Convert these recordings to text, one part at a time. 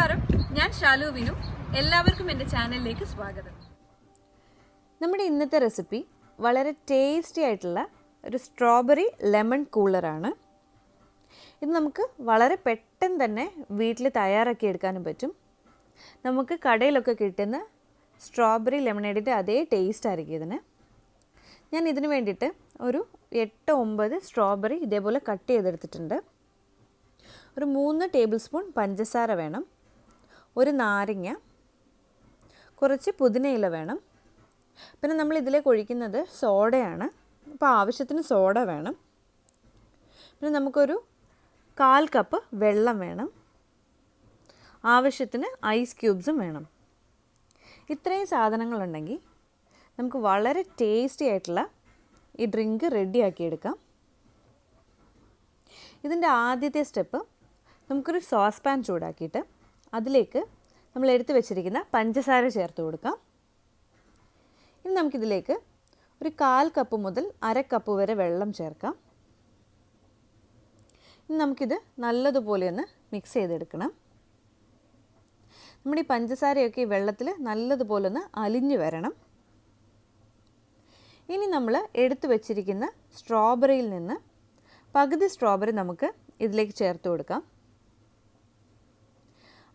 നമസ്കാരം, ഞാൻ ഷാലു വിനു. എല്ലാവർക്കും എൻ്റെ ചാനലിലേക്ക് സ്വാഗതം. നമ്മുടെ ഇന്നത്തെ റെസിപ്പി വളരെ ടേസ്റ്റി ആയിട്ടുള്ള ഒരു സ്ട്രോബെറി ലെമൺ കൂളറാണ്. ഇത് നമുക്ക് വളരെ പെട്ടെന്ന് തന്നെ വീട്ടിൽ തയ്യാറാക്കി എടുക്കാനും പറ്റും. നമുക്ക് കടയിലൊക്കെ കിട്ടുന്ന സ്ട്രോബെറി ലെമണേഡിൻ്റെ അതേ ടേസ്റ്റ് ആയിരിക്കും ഇതിന്. ഞാൻ ഇതിന് വേണ്ടിയിട്ട് ഒരു 8-9 സ്ട്രോബെറി ഇതേപോലെ കട്ട് ചെയ്തെടുത്തിട്ടുണ്ട്. ഒരു 3 ടേബിൾ സ്പൂൺ പഞ്ചസാര വേണം, ഒരു നാരങ്ങ, കുറച്ച് പുതിനയില വേണം. പിന്നെ നമ്മൾ ഇതിലേക്ക് ഒഴിക്കുന്നത് സോഡയാണ്, അപ്പോൾ ആവശ്യത്തിന് സോഡ വേണം. പിന്നെ നമുക്കൊരു 1/4 കപ്പ് വെള്ളം വേണം, ആവശ്യത്തിന് ഐസ് ക്യൂബ്സും വേണം. ഇത്രയും സാധനങ്ങളുണ്ടെങ്കിൽ നമുക്ക് വളരെ ടേസ്റ്റി ആയിട്ടുള്ള ഈ ഡ്രിങ്ക് റെഡിയാക്കിയെടുക്കാം. ഇതിൻ്റെ ആദ്യത്തെ സ്റ്റെപ്പ്, നമുക്കൊരു സോസ് പാൻ ചൂടാക്കിയിട്ട് അതിലേക്ക് നമ്മൾ എടുത്തു വെച്ചിരിക്കുന്ന പഞ്ചസാര ചേർത്ത് കൊടുക്കാം. ഇനി നമുക്കിതിലേക്ക് ഒരു 1/4 കപ്പ് മുതൽ 1/2 കപ്പ് വരെ വെള്ളം ചേർക്കാം. ഇനി നമുക്കിത് നല്ലതുപോലെ ഒന്ന് മിക്സ് ചെയ്തെടുക്കണം. നമ്മുടെ ഈ പഞ്ചസാരയൊക്കെ ഈ വെള്ളത്തിൽ നല്ലതുപോലെ ഒന്ന് അലിഞ്ഞു വരണം. ഇനി നമ്മൾ എടുത്തു വെച്ചിരിക്കുന്ന സ്ട്രോബെറിയിൽ നിന്ന് പകുതി സ്ട്രോബെറി നമുക്ക് ഇതിലേക്ക് ചേർത്ത് കൊടുക്കാം.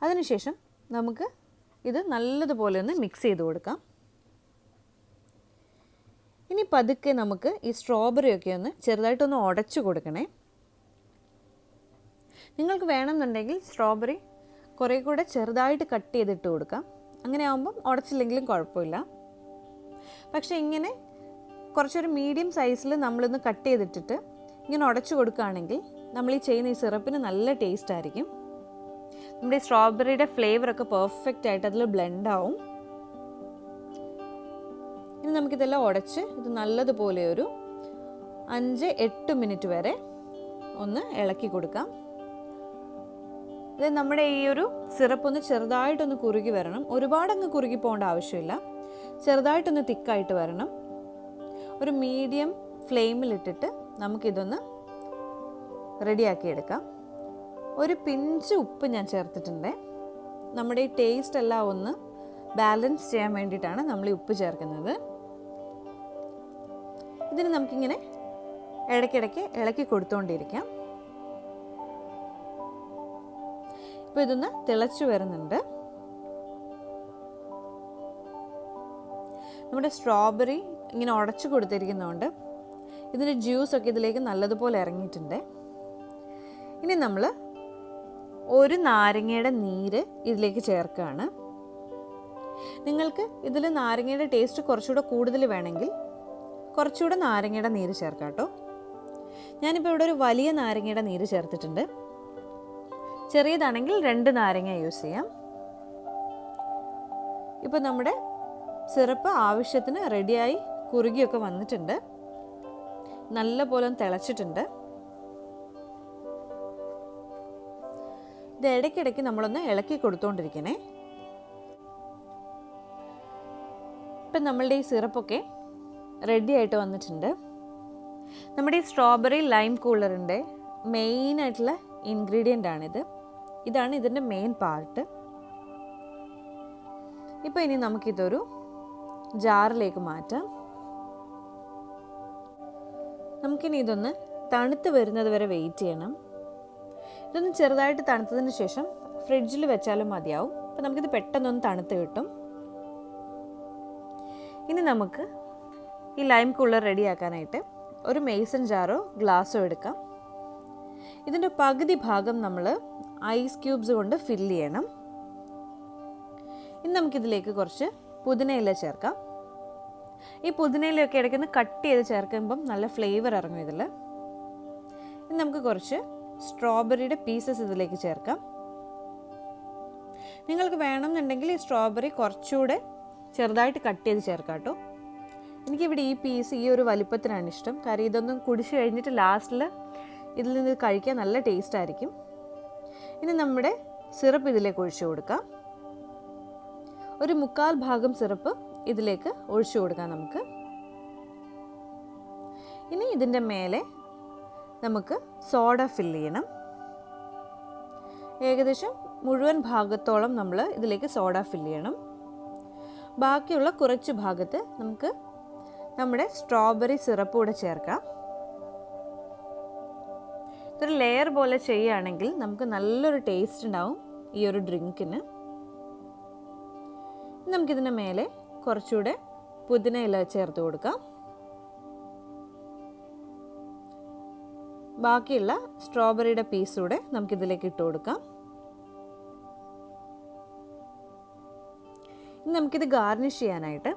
അതിനുശേഷം നമുക്ക് ഇത് നല്ലതുപോലെ ഒന്ന് മിക്സ് ചെയ്ത് കൊടുക്കാം. ഇനി പതുക്കെ നമുക്ക് ഈ സ്ട്രോബെറിയൊക്കെ ഒന്ന് ചെറുതായിട്ടൊന്ന് ഉടച്ചു കൊടുക്കണേ. നിങ്ങൾക്ക് വേണമെന്നുണ്ടെങ്കിൽ സ്ട്രോബെറി കുറേ കൂടെ ചെറുതായിട്ട് കട്ട് ചെയ്തിട്ട് കൊടുക്കാം. അങ്ങനെ ആകുമ്പം ഉടച്ചില്ലെങ്കിലും കുഴപ്പമില്ല. പക്ഷേ ഇങ്ങനെ കുറച്ചൊരു മീഡിയം സൈസിൽ നമ്മളൊന്ന് കട്ട് ചെയ്തിട്ടിട്ട് ഇങ്ങനെ ഉടച്ചു കൊടുക്കുകയാണെങ്കിൽ നമ്മൾ ഈ ചെയ്യുന്ന ഈ സിറപ്പിന് നല്ല ടേസ്റ്റ് ആയിരിക്കും. നമ്മുടെ സ്ട്രോബെറിയുടെ ഫ്ലേവറൊക്കെ പെർഫെക്റ്റ് ആയിട്ട് അതിൽ ബ്ലെൻഡ് ആവും. ഇനി നമുക്കിതെല്ലാം ഉടച്ച് ഇത് നല്ലതുപോലെ ഒരു 5-8 മിനിറ്റ് വരെ ഒന്ന് ഇളക്കി കൊടുക്കാം. ഇത് നമ്മുടെ ഈ ഒരു സിറപ്പ് ഒന്ന് ചെറുതായിട്ടൊന്ന് കുറുകി വരണം. ഒരുപാടങ്ങ് കുറുകി പോകേണ്ട ആവശ്യമില്ല, ചെറുതായിട്ടൊന്ന് തിക്കായിട്ട് വരണം. ഒരു മീഡിയം ഫ്ലെയിമിലിട്ടിട്ട് നമുക്കിതൊന്ന് റെഡിയാക്കിയെടുക്കാം. ഒരു പിഞ്ച് ഉപ്പ് ഞാൻ ചേർത്തിട്ടുണ്ട്. നമ്മുടെ ഈ ടേസ്റ്റ് എല്ലാം ഒന്ന് ബാലൻസ് ചെയ്യാൻ വേണ്ടിയിട്ടാണ് നമ്മൾ ഈ ഉപ്പ് ചേർക്കുന്നത്. ഇതിന് നമുക്കിങ്ങനെ ഇടയ്ക്കിടയ്ക്ക് ഇളക്കി കൊടുത്തുകൊണ്ടിരിക്കാം. ഇപ്പോൾ ഇതൊന്ന് തിളച്ചു വരുന്നുണ്ട്. നമ്മുടെ സ്ട്രോബെറി ഇങ്ങനെ ഉടച്ചു കൊടുത്തിരിക്കുന്നതുകൊണ്ട് ഇതിൻ്റെ ജ്യൂസൊക്കെ ഇതിലേക്ക് നല്ലതുപോലെ ഇറങ്ങിയിട്ടുണ്ട്. ഇനി നമ്മൾ ഒരു നാരങ്ങയുടെ നീര് ഇതിലേക്ക് ചേർക്കുകയാണ്. നിങ്ങൾക്ക് ഇതിൽ നാരങ്ങയുടെ ടേസ്റ്റ് കുറച്ചുകൂടെ കൂടുതൽ വേണമെങ്കിൽ കുറച്ചുകൂടെ നാരങ്ങയുടെ നീര് ചേർക്കാം കേട്ടോ. ഞാനിപ്പോൾ ഇവിടെ ഒരു വലിയ നാരങ്ങയുടെ നീര് ചേർത്തിട്ടുണ്ട്. ചെറിയതാണെങ്കിൽ 2 നാരങ്ങ യൂസ് ചെയ്യാം. ഇപ്പോൾ നമ്മുടെ സിറപ്പ് ആവശ്യത്തിന് റെഡിയായി കുറുകിയൊക്കെ വന്നിട്ടുണ്ട്. നല്ല പോലെ തിളച്ചിട്ടുണ്ട്. ഇത് ഇടയ്ക്കിടയ്ക്ക് നമ്മളൊന്ന് ഇളക്കി കൊടുത്തുകൊണ്ടിരിക്കണേ. ഇപ്പം നമ്മളുടെ ഈ സിറപ്പൊക്കെ റെഡി ആയിട്ട് വന്നിട്ടുണ്ട്. നമ്മുടെ ഈ സ്ട്രോബെറി ലൈം കൂളറിൻ്റെ മെയിനായിട്ടുള്ള ഇൻഗ്രീഡിയൻ്റ് ആണിത്. ഇതാണ് ഇതിൻ്റെ മെയിൻ പാർട്ട്. ഇപ്പോൾ ഇനി നമുക്കിതൊരു ജാറിലേക്ക് മാറ്റാം. നമുക്കിനി ഇതൊന്ന് തണുത്ത് വരുന്നത് വരെ വെയിറ്റ് ചെയ്യണം. ഇതൊന്ന് ചെറുതായിട്ട് തണുത്തതിന് ശേഷം ഫ്രിഡ്ജിൽ വെച്ചാലും മതിയാവും. അപ്പോൾ നമുക്കിത് പെട്ടെന്നൊന്ന് തണുത്ത് കിട്ടും. ഇനി നമുക്ക് ഈ ലൈം കൂളർ റെഡിയാക്കാനായിട്ട് ഒരു മേസൺ ജാറോ ഗ്ലാസ്സോ എടുക്കാം. ഇതിൻ്റെ പകുതി ഭാഗം നമ്മൾ ഐസ് ക്യൂബ്സ് കൊണ്ട് ഫില്ല് ചെയ്യണം. ഇനി നമുക്കിതിലേക്ക് കുറച്ച് പുതിനയില ചേർക്കാം. ഈ പുതിനയിലൊക്കെ ഇടയ്ക്കൊന്ന് കട്ട് ചെയ്ത് ചേർക്കുമ്പം നല്ല ഫ്ലേവർ ഇറങ്ങും ഇതിൽ. ഇനി നമുക്ക് കുറച്ച് സ്ട്രോബെറിയുടെ പീസസ് ഇതിലേക്ക് ചേർക്കാം. നിങ്ങൾക്ക് വേണമെന്നുണ്ടെങ്കിൽ ഈ സ്ട്രോബെറി കുറച്ചുകൂടെ ചെറുതായിട്ട് കട്ട് ചെയ്ത് ചേർക്കാം കേട്ടോ. എനിക്കിവിടെ ഈ പീസ് ഈ ഒരു വലിപ്പത്തിനാണ് ഇഷ്ടം. കാര്യം ഇതൊന്നും കുടിച്ച് കഴിഞ്ഞിട്ട് ലാസ്റ്റിൽ ഇതിൽ നിന്ന് കഴിക്കാൻ നല്ല ടേസ്റ്റ് ആയിരിക്കും. ഇനി നമ്മുടെ സിറപ്പ് ഇതിലേക്ക് ഒഴിച്ചു കൊടുക്കാം. ഒരു 1/4 ഭാഗം സിറപ്പ് ഇതിലേക്ക് ഒഴിച്ചു കൊടുക്കാം നമുക്ക്. ഇനി ഇതിൻ്റെ മേലെ നമുക്ക് സോഡ ഫില്ല് ചെയ്യണം. ഏകദേശം മുഴുവൻ ഭാഗത്തോളം നമ്മൾ ഇതിലേക്ക് സോഡ ഫില്ല് ചെയ്യണം. ബാക്കിയുള്ള കുറച്ച് ഭാഗത്ത് നമുക്ക് നമ്മുടെ സ്ട്രോബെറി സിറപ്പ് കൂടെ ചേർക്കാം. ഇതൊരു ലെയർ പോലെ ചെയ്യുകയാണെങ്കിൽ നമുക്ക് നല്ലൊരു ടേസ്റ്റ് ഉണ്ടാവും ഈ ഒരു ഡ്രിങ്കിന്. നമുക്കിതിൻ്റെ മേലെ കുറച്ചുകൂടെ പുതിന ഇല ചേർത്ത് കൊടുക്കാം. ബാക്കിയുള്ള സ്ട്രോബെറിയുടെ പീസ് കൂടെ നമുക്കിതിലേക്ക് ഇട്ട് കൊടുക്കാം. ഇനി നമുക്കിത് ഗാർണിഷ് ചെയ്യാനായിട്ട്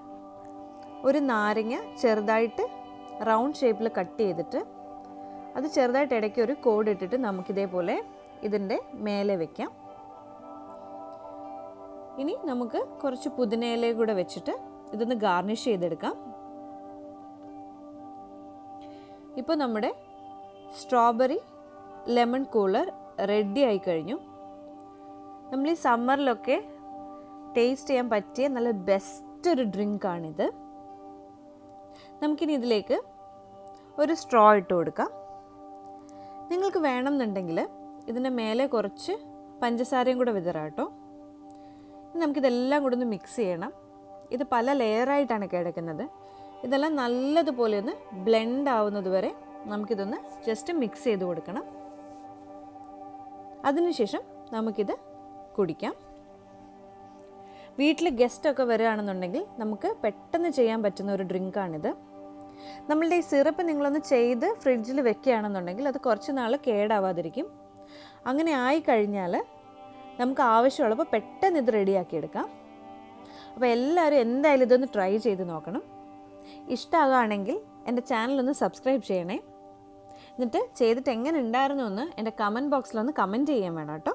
ഒരു നാരങ്ങ ചെറുതായിട്ട് റൗണ്ട് ഷേപ്പിൽ കട്ട് ചെയ്തിട്ട് അത് ചെറുതായിട്ട് ഇടയ്ക്ക് ഒരു കോഡ് ഇട്ടിട്ട് നമുക്കിതേപോലെ ഇതിൻ്റെ മേലെ വയ്ക്കാം. ഇനി നമുക്ക് കുറച്ച് പുതിനയില കൂടെ വെച്ചിട്ട് ഇതൊന്ന് ഗാർണിഷ് ചെയ്തെടുക്കാം. ഇപ്പോൾ നമ്മുടെ സ്ട്രോബെറി ലെമൺ കൂളർ റെഡി ആയി കഴിഞ്ഞു. നമ്മൾ ഈ സമ്മറിലൊക്കെ ടേസ്റ്റ് ചെയ്യാൻ പറ്റിയ നല്ല ബെസ്റ്റ് ഒരു ഡ്രിങ്കാണിത്. നമുക്കിനി ഇതിലേക്ക് ഒരു സ്ട്രോ ഇട്ട് കൊടുക്കാം. നിങ്ങൾക്ക് വേണമെന്നുണ്ടെങ്കിൽ ഇതിൻ്റെ മേലെ കുറച്ച് പഞ്ചസാരയും കൂടെ വിതറാം കേട്ടോ. നമുക്കിതെല്ലാം കൂടെ ഒന്ന് മിക്സ് ചെയ്യണം. ഇത് പല ലെയറായിട്ടാണ് കിടക്കുന്നത്. ഇതെല്ലാം നല്ലതുപോലെ ഒന്ന് ബ്ലെൻഡ് ആവുന്നത് വരെ നമുക്കിതൊന്ന് ജസ്റ്റ് മിക്സ് ചെയ്ത് കൊടുക്കണം. അതിനുശേഷം നമുക്കിത് കുടിക്കാം. വീട്ടിൽ ഗസ്റ്റൊക്കെ വരികയാണെന്നുണ്ടെങ്കിൽ നമുക്ക് പെട്ടെന്ന് ചെയ്യാൻ പറ്റുന്ന ഒരു ഡ്രിങ്കാണിത്. നമ്മളുടെ ഈ സിറപ്പ് നിങ്ങളൊന്ന് ചെയ്ത് ഫ്രിഡ്ജിൽ വെക്കുകയാണെന്നുണ്ടെങ്കിൽ അത് കുറച്ച് നാൾ കേടാവാതിരിക്കും. അങ്ങനെ ആയിക്കഴിഞ്ഞാൽ നമുക്ക് ആവശ്യമുള്ളപ്പോൾ പെട്ടെന്ന് ഇത് റെഡിയാക്കി എടുക്കാം. അപ്പോൾ എല്ലാവരും എന്തായാലും ഇതൊന്ന് ട്രൈ ചെയ്ത് നോക്കണം. ഇഷ്ടമാകുകയാണെങ്കിൽ എൻ്റെ ചാനലൊന്ന് സബ്സ്ക്രൈബ് ചെയ്യണേ. എന്നിട്ട് ചെയ്തിട്ട് എങ്ങനെ ഉണ്ടായിരുന്നു എന്ന് എൻ്റെ കമൻറ്റ് ബോക്സിലൊന്ന് കമൻറ്റ് ചെയ്യാൻ വേണം കേട്ടോ.